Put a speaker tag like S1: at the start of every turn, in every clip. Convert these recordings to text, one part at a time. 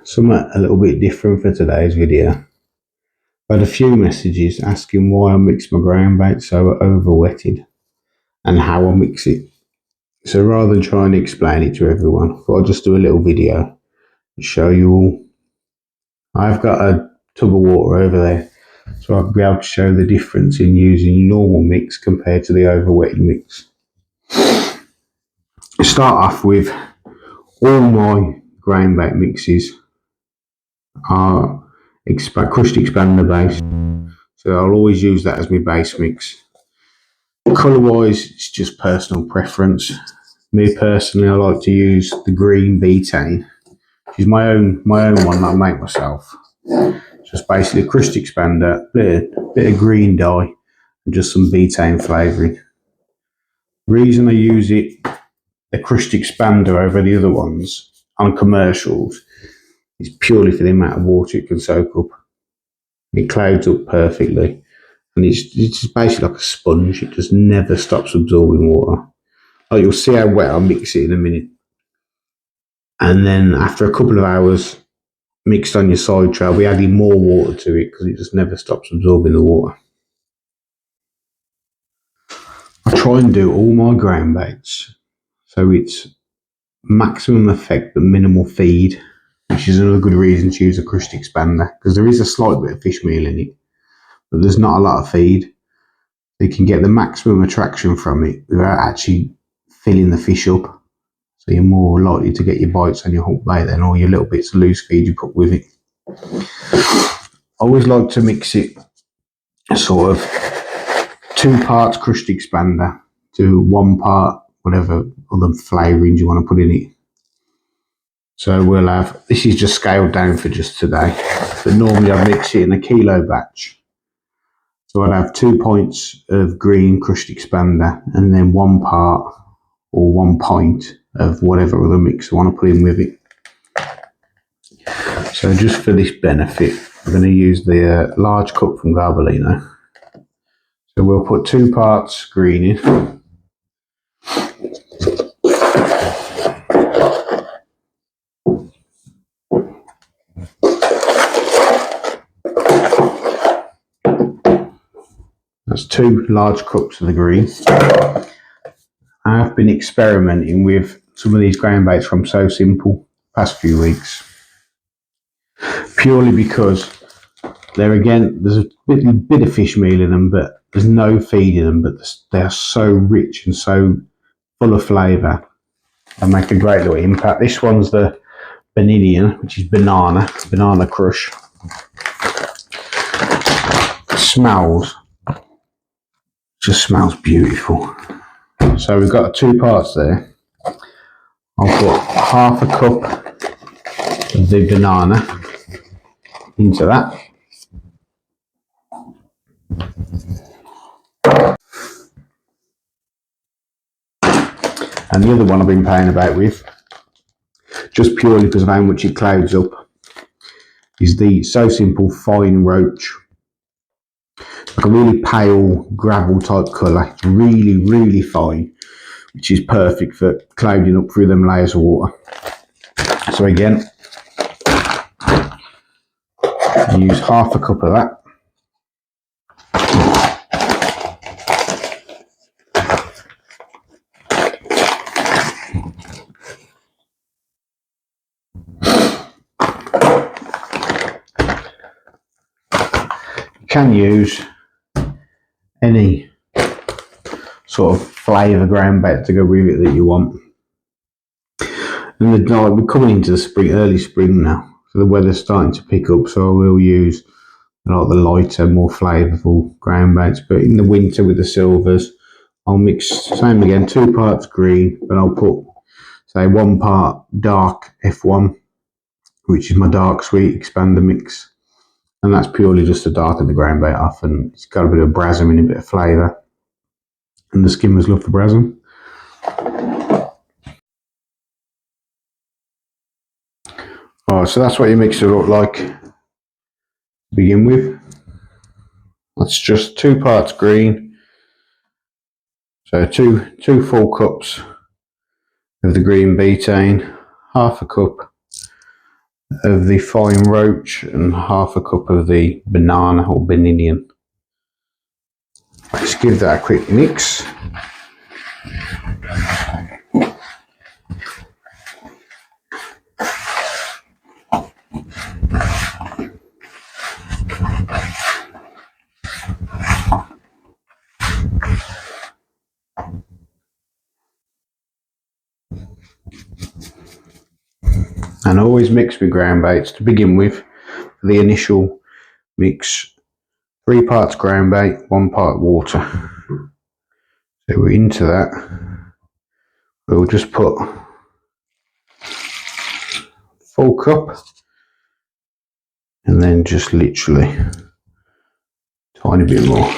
S1: something a little bit different for today's video. I had a few messages asking why I mix my ground bait so overwetted and how I mix it. So rather than trying to explain it to everyone, I thought I'd just do a little video and show you all. I've got a tub of water over there, so I'll be able to show the difference in using normal mix compared to the overwetted mix. Start off with all my ground bait mixes are crushed expander base, so I'll always use that as my base mix. Colour wise, it's just personal preference. Me personally, I like to use the green betaine, which is my own one that I make myself. Just basically a crushed expander, bit of green dye, and just some betaine flavouring. The reason I use it, the crushed expander over the other ones on commercials, is purely for the amount of water it can soak up. It clouds up perfectly, and it's just basically like a sponge. It just never stops absorbing water. Like, you'll see how wet I'll mix it in a minute. And then after a couple of hours mixed on your side trail, we adding more water to it because it just never stops absorbing the water. I try and do all my ground baits so it's maximum effect but minimal feed, which is another good reason to use a crushed expander, because there is a slight bit of fish meal in it, but there's not a lot of feed. You can get the maximum attraction from it without actually filling the fish up. So you're more likely to get your bites on your hook bait than all your little bits of loose feed you put with it. I always like to mix it sort of 2 parts crushed expander to 1 part whatever other flavourings you want to put in it. So we'll have, this is just scaled down for just today, but normally I mix it in a kilo batch. So I'd have 2 pints of green crushed expander and then 1 part or 1 pint of whatever other mix I want to put in with it. So just for this benefit, I'm going to use the large cup from Garbolino. So we'll put 2 parts green in. That's 2 large cups of the green. I've been experimenting with some of these ground baits from So Simple past few weeks, purely because there's a bit of fish meal in them, but there's no feed in them, but they are so rich and so full of flavour and make a great little impact. This one's the Vanillion, which is banana crush. Just smells beautiful. So we've got 2 parts there. I'll put half a cup of the banana into that. And the other one I've been playing about with, just purely because of how much it clouds up, is the So Simple Fine Roach. Like a really pale gravel type colour. It's really, really fine, which is perfect for clouding up through them layers of water. So again, use half a cup of that. You can use any sort of flavour ground bait to go with it that you want. And we're coming into the spring, early spring now, so the weather's starting to pick up, so I will use like the lighter, more flavourful ground baits. But in the winter with the silvers, I'll mix, same again, 2 parts green, but I'll put, say, 1 part dark F1, which is my dark sweet expander mix. And that's purely just to darken the ground bait off, and it's got a bit of brasm in, a bit of flavour. And the skimmers love the brasm. Alright, so that's what your mixer look like to begin with. That's just 2 parts green. So two full cups of the green betaine, half a cup of the fine roach and half a cup of the banana or baninian. Let's give that a quick mix. And always mix with ground baits to begin with. For the initial mix, 3 parts ground bait, 1 part water. So we're into that. We'll just put full cup and then just literally tiny bit more.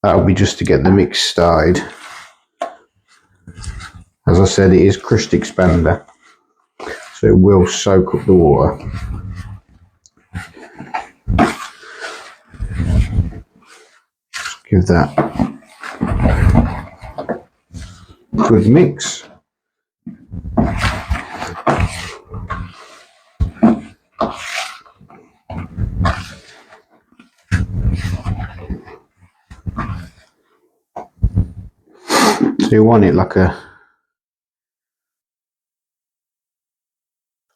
S1: That'll be just to get the mix started. As I said, it is crushed expander, so it will soak up the water. Just give that a good mix. So you want it like a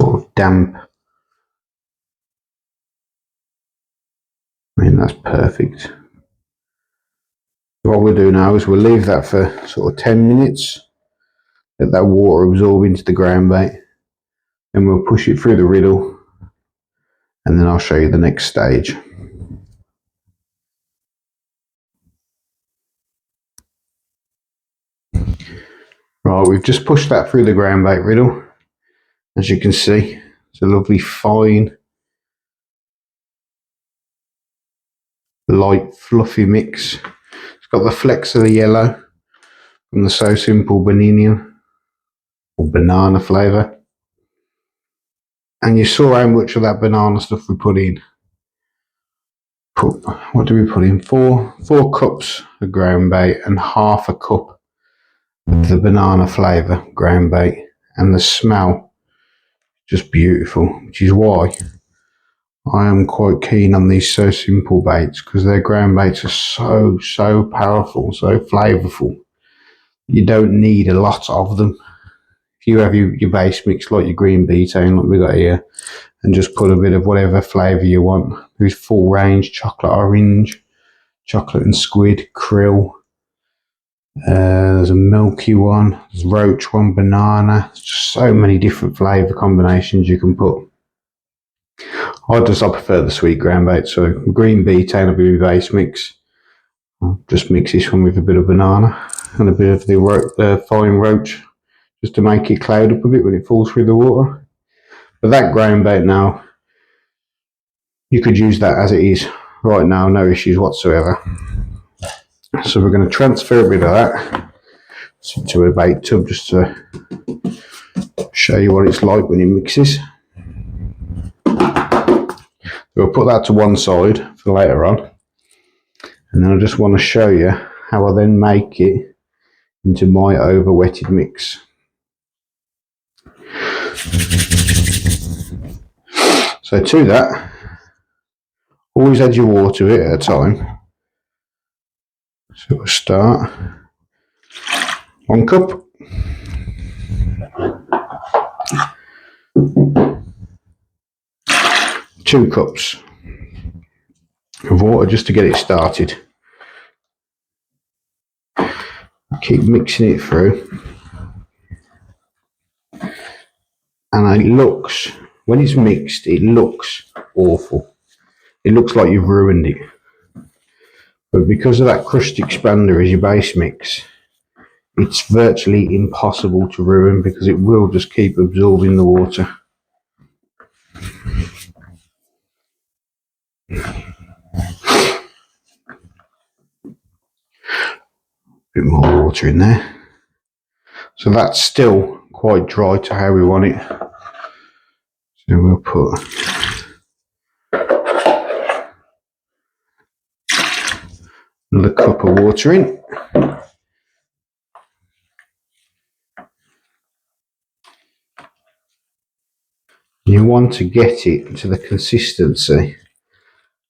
S1: sort of damp. I mean, that's perfect. What we'll do now is we'll leave that for sort of 10 minutes, let that water absorb into the ground bait, then we'll push it through the riddle, and then I'll show you the next stage. Right, we've just pushed that through the ground bait riddle. As you can see, it's a lovely fine, light, fluffy mix. It's got the flecks of the yellow from the So Simple banana or banana flavour. And you saw how much of that banana stuff we put in. What do we put in? Four cups of ground bait and half a cup of the banana flavour ground bait, and the smell just beautiful, which is why I am quite keen on these So Simple baits, because their ground baits are so powerful, so flavourful. You don't need a lot of them. If you have your base mix like your green betaine like we got here, and just put a bit of whatever flavour you want. There's full range, chocolate orange, chocolate and squid, krill. There's a milky one, there's roach one, banana. There's just so many different flavour combinations you can put. I prefer the sweet ground bait, so green betaine will be my base mix. I'll just mix this one with a bit of banana and a bit of the fine roach, just to make it cloud up a bit when it falls through the water. But that ground bait now, you could use that as it is right now, no issues whatsoever. So we're going to transfer a bit of that into a bait tub just to show you what it's like when it mixes. We'll put that to one side for later on, and then I just want to show you how I then make it into my overwetted mix. So to that, always add your water to it at a time. So we'll start 1 cup, 2 cups of water just to get it started. Keep mixing it through, and it looks, when it's mixed, it looks awful. It looks like you've ruined it. But because of that crushed expander as your base mix, it's virtually impossible to ruin, because it will just keep absorbing the water. Bit more water in there. So that's still quite dry to how we want it. So we'll put another cup of water in. You want to get it to the consistency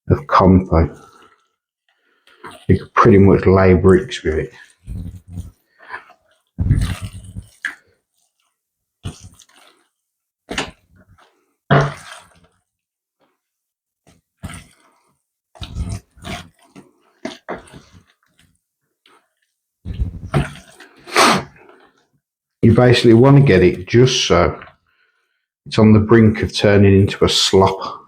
S1: of compo. You can pretty much lay bricks with it. You basically want to get it just so it's on the brink of turning into a slop.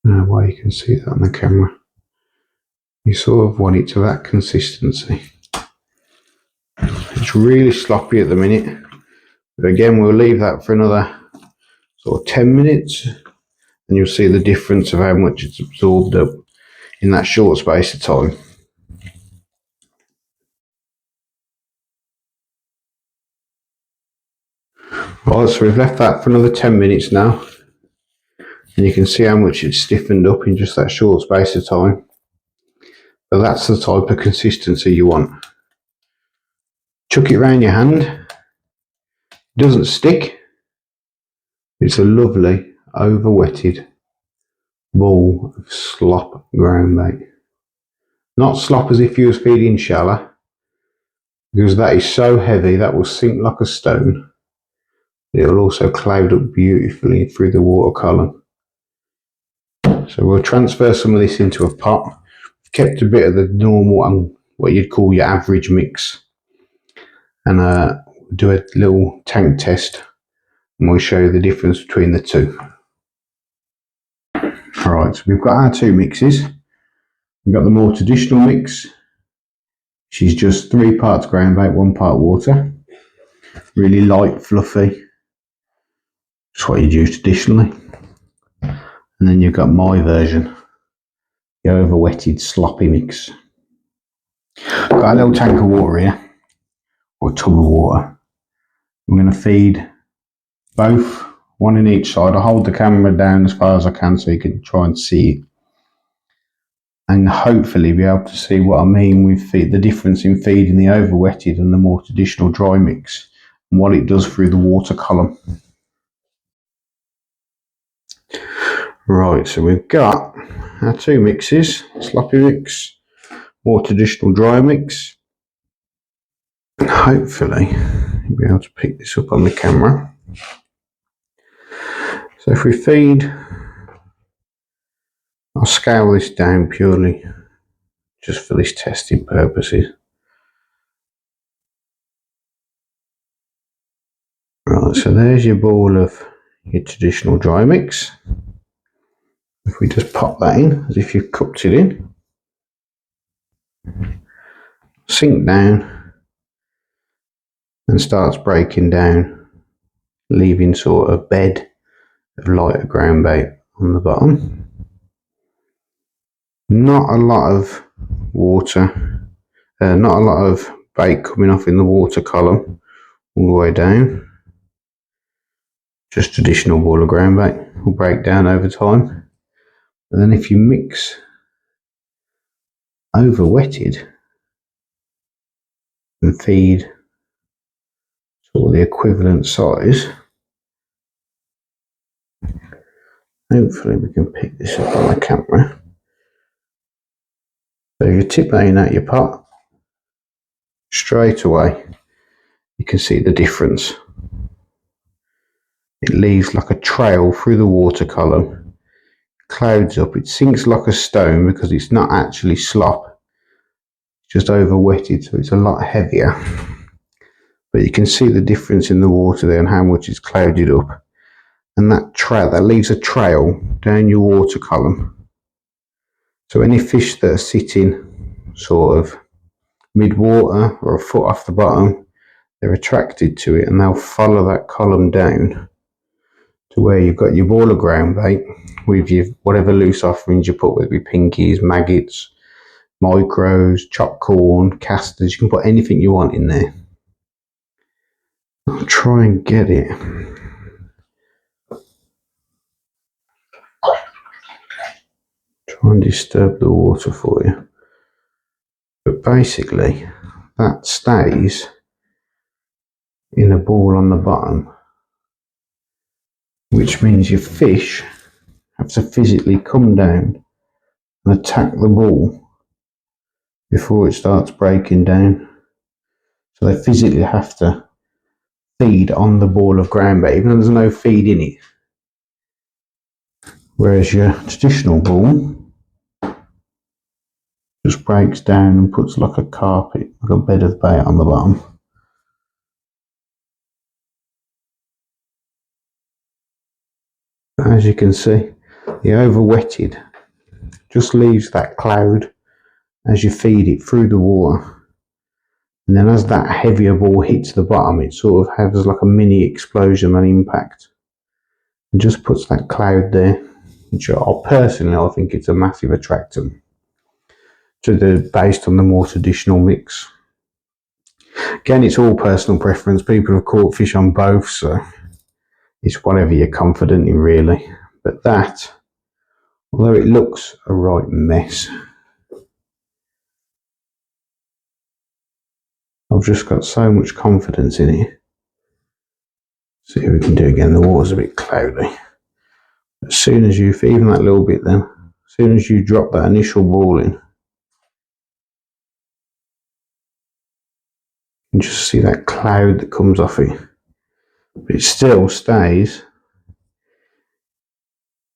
S1: No way you can see that on the camera. You sort of want it to that consistency. It's really sloppy at the minute, but again we'll leave that for another sort of 10 minutes and you'll see the difference of how much it's absorbed up in that short space of time. Right, so we've left that for another 10 minutes now, and you can see how much it's stiffened up in just that short space of time. But that's the type of consistency you want. Chuck it around your hand. It doesn't stick. It's a lovely overwetted ball of slop groundbait. Not slop as if you was feeding shallow, because that is so heavy that will sink like a stone. It will also cloud up beautifully through the water column. So we'll transfer some of this into a pot. We've kept a bit of the normal and what you'd call your average mix, and do a little tank test, and we'll show you the difference between the two. Alright, so we've got our two mixes. We've got the more traditional mix, which is just 3 parts groundbait, 1 part water. Really light, fluffy. That's what you'd use traditionally. And then you've got my version, the overwetted sloppy mix. Got a little tank of water here, or a tub of water. I'm going to feed both, one in each side. I'll hold the camera down as far as I can so you can try and see it, and hopefully be able to see what I mean with the difference in feeding the overwetted and the more traditional dry mix, and what it does through the water column. Right, so we've got our two mixes, sloppy mix, more traditional dry mix. And hopefully you'll be able to pick this up on the camera. So if we feed, I'll scale this down purely just for this testing purposes. Right, so there's your ball of your traditional dry mix. If we just pop that in as if you've cooked it in, sink down and starts breaking down, leaving sort of bed of lighter groundbait on the bottom. Not a lot of water, not a lot of bait coming off in the water column all the way down. Just traditional ball of groundbait will break down over time. And then if you mix overwetted and feed sort of the equivalent size, hopefully we can pick this up on the camera. So if you tip that in out your pot, straight away you can see the difference. It leaves like a trail through the water column, clouds up, it sinks like a stone because it's not actually slop, it's just overwetted, so it's a lot heavier. But you can see the difference in the water there and how much it's clouded up. And that trail, that leaves a trail down your water column. So any fish that are sitting sort of mid-water or a foot off the bottom, they're attracted to it and they'll follow that column down to where you've got your ball of groundbait with your whatever loose offerings you put, whether it be pinkies, maggots, micros, chopped corn, casters. You can put anything you want in there. I'll try and get it. Try and disturb the water for you. But basically, that stays in a ball on the bottom, which means your fish have to physically come down and attack the ball before it starts breaking down. So they physically have to feed on the ball of groundbait, even though there's no feed in it. Whereas your traditional ball just breaks down and puts like a carpet, like a bed of bait on the bottom. As you can see, the overwetted just leaves that cloud as you feed it through the water. And then as that heavier ball hits the bottom, it sort of has like a mini explosion and impact. It just puts that cloud there, which I think it's a massive attractant based on the more traditional mix. Again, it's all personal preference. People have caught fish on both, so it's whatever you're confident in, really. But that, although it looks a right mess, I've just got so much confidence in it. See if we can do it again. The water's a bit cloudy. As soon as you, even that little bit then, as soon as you drop that initial ball in, you can just see that cloud that comes off it. But it still stays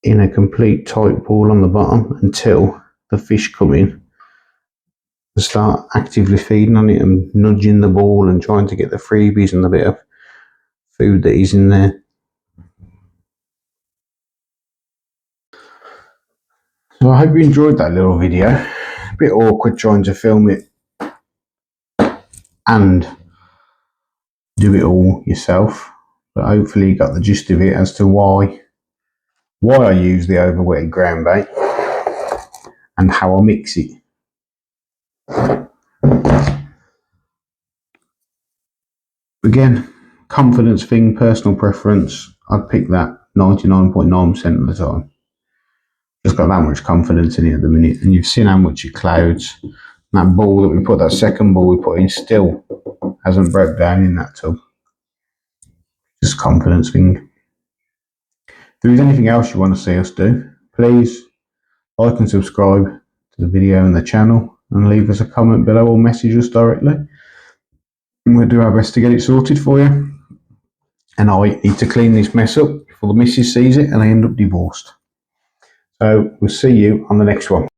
S1: in a complete tight ball on the bottom until the fish come in and start actively feeding on it and nudging the ball and trying to get the freebies and the bit of food that is in there. So I hope you enjoyed that little video. A bit awkward trying to film it and do it all yourself, but hopefully you got the gist of it as to why I use the overwetted ground bait and how I mix it. Again, confidence thing, personal preference. I'd pick that 99.9% of the time. Just got that much confidence in it at the minute, and you've seen how much it clouds. That ball that we put, that second ball we put in, still hasn't broke down in that tub. Just confidence thing. If there is anything else you want to see us do, please like and subscribe to the video and the channel, and leave us a comment below or message us directly, and we'll do our best to get it sorted for you. And I need to clean this mess up before the missus sees it and I end up divorced. So we'll see you on the next one.